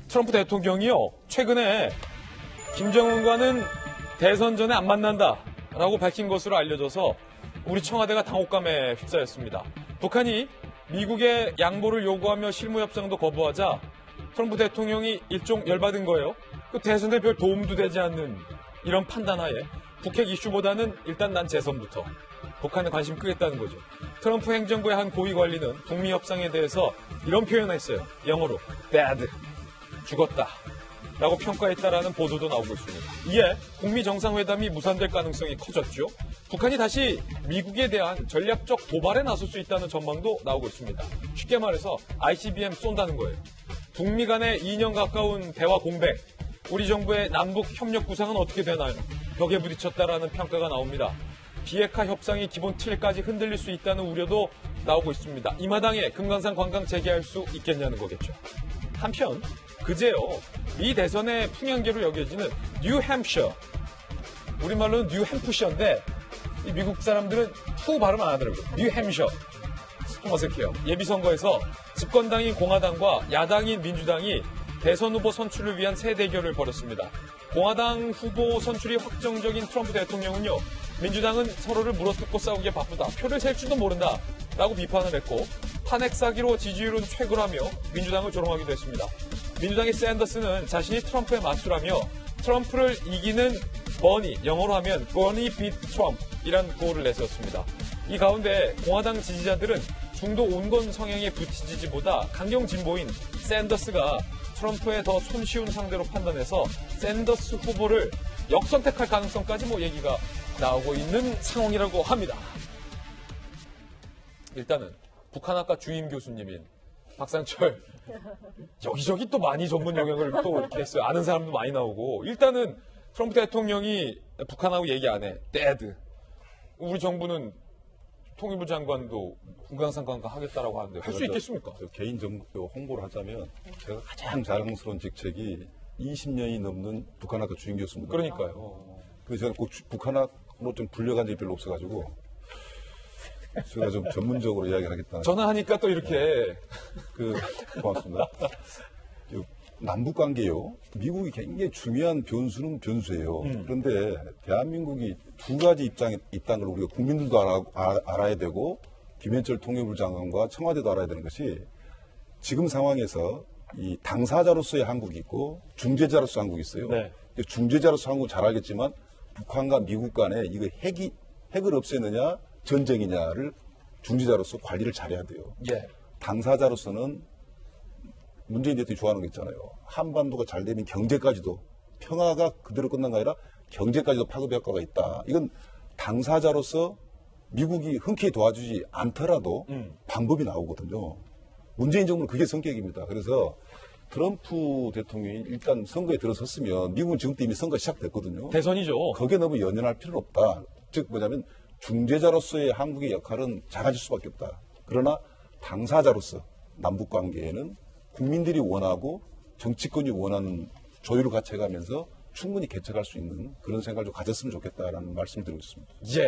트럼프 대통령이요, 최근에 김정은과는 대선 전에 안 만난다라고 밝힌 것으로 알려져서 우리 청와대가 당혹감에 휩싸였습니다. 북한이 미국의 양보를 요구하며 실무협상도 거부하자 트럼프 대통령이 일종 열받은 거예요. 그 대선에 별 도움도 되지 않는 이런 판단하에 북핵 이슈보다는 일단 난 재선부터 북한에 관심 끄겠다는 거죠. 트럼프 행정부의 한 고위 관리는 북미 협상에 대해서 이런 표현을 했어요. 영어로 bad, 죽었다 라고 평가했다라는 보도도 나오고 있습니다. 이에 북미 정상회담이 무산될 가능성이 커졌죠. 북한이 다시 미국에 대한 전략적 도발에 나설 수 있다는 전망도 나오고 있습니다. 쉽게 말해서 ICBM 쏜다는 거예요. 북미 간의 2년 가까운 대화 공백, 우리 정부의 남북 협력 구상은 어떻게 되나요? 벽에 부딪혔다라는 평가가 나옵니다. 비핵화 협상이 기본 틀까지 흔들릴 수 있다는 우려도 나오고 있습니다. 이 마당에 금강산 관광 재개할 수 있겠냐는 거겠죠. 한편 그제요, 미 대선의 풍향계로 여겨지는 뉴햄셔, 우리말로는 뉴햄프셔인데 이 미국 사람들은 투 발음 안 하더라고요. 뉴햄셔. 좀 어색해요. 예비선거에서 집권당인 공화당과 야당인 민주당이 대선 후보 선출을 위한 새 대결을 벌였습니다. 공화당 후보 선출이 확정적인 트럼프 대통령은요, 민주당은 서로를 물어뜯고 싸우기에 바쁘다, 표를 셀 줄도 모른다 라고 비판을 했고, 탄핵 사기로 지지율은 쇠고라며 민주당을 조롱하기도 했습니다. 민주당의 샌더스는 자신이 트럼프의 맞수라며 트럼프를 이기는 버니, 영어로 하면 버니 비트 트럼프이란 구호를 내세웠습니다. 이 가운데 공화당 지지자들은 중도 온건 성향의 부티 지지보다 강경 진보인 샌더스가 트럼프의 더 손쉬운 상대로 판단해서 샌더스 후보를 역선택할 가능성까지 얘기가 나오고 있는 상황이라고 합니다. 일단은 북한학과 주임 교수님인 박상철, 여기저기 또 많이 전문 영역을 또 이렇게 했어요. 아는 사람도 많이 나오고. 일단은 트럼프 대통령이 북한하고 얘기 안 해. dead. 우리 정부는 통일부 장관도 금강산 관광 하겠다라고 하는데 할 수 있겠습니까? 개인정보 홍보를 하자면 제가 가장 자랑스러운 직책이 20년이 넘는 북한학과 주임 교수입니다. 그러니까요. 그래서 제가 꼭 북한학으로 좀 불려간 적이 별로 없어가지고 제가 좀 전문적으로 이야기를 하겠다. 전화하니까 또 이렇게. 고맙습니다. 남북 관계요. 미국이 굉장히 중요한 변수는 변수예요. 그런데 대한민국이 두 가지 입장에 있다는 걸 우리가 국민들도 알아야 되고, 김현철 통일부 장관과 청와대도 알아야 되는 것이, 지금 상황에서 이 당사자로서의 한국이 있고 중재자로서 한국이 있어요. 네. 중재자로서 한국은 잘 알겠지만 북한과 미국 간에 이거 핵을 없애느냐 전쟁이냐를 중재자로서 관리를 잘해야 돼요. 예. 당사자로서는 문재인 대통령이 좋아하는 거 있잖아요. 한반도가 잘 되면 경제까지도, 평화가 그대로 끝난 게 아니라 경제까지도 파급 효과가 있다. 이건 당사자로서 미국이 흔쾌히 도와주지 않더라도 방법이 나오거든요. 문재인 정부는 그게 성격입니다. 그래서 트럼프 대통령이 일단 선거에 들어섰으면, 미국은 지금 이미 선거가 시작됐거든요. 대선이죠. 거기에 너무 연연할 필요는 없다. 즉 뭐냐면 중재자로서의 한국의 역할은 작아질 수밖에 없다. 그러나 당사자로서 남북관계에는 국민들이 원하고 정치권이 원하는 조율을 같이 해가면서 충분히 개척할 수 있는 그런 생각을 좀 가졌으면 좋겠다라는 말씀을 드리고 있습니다. 예.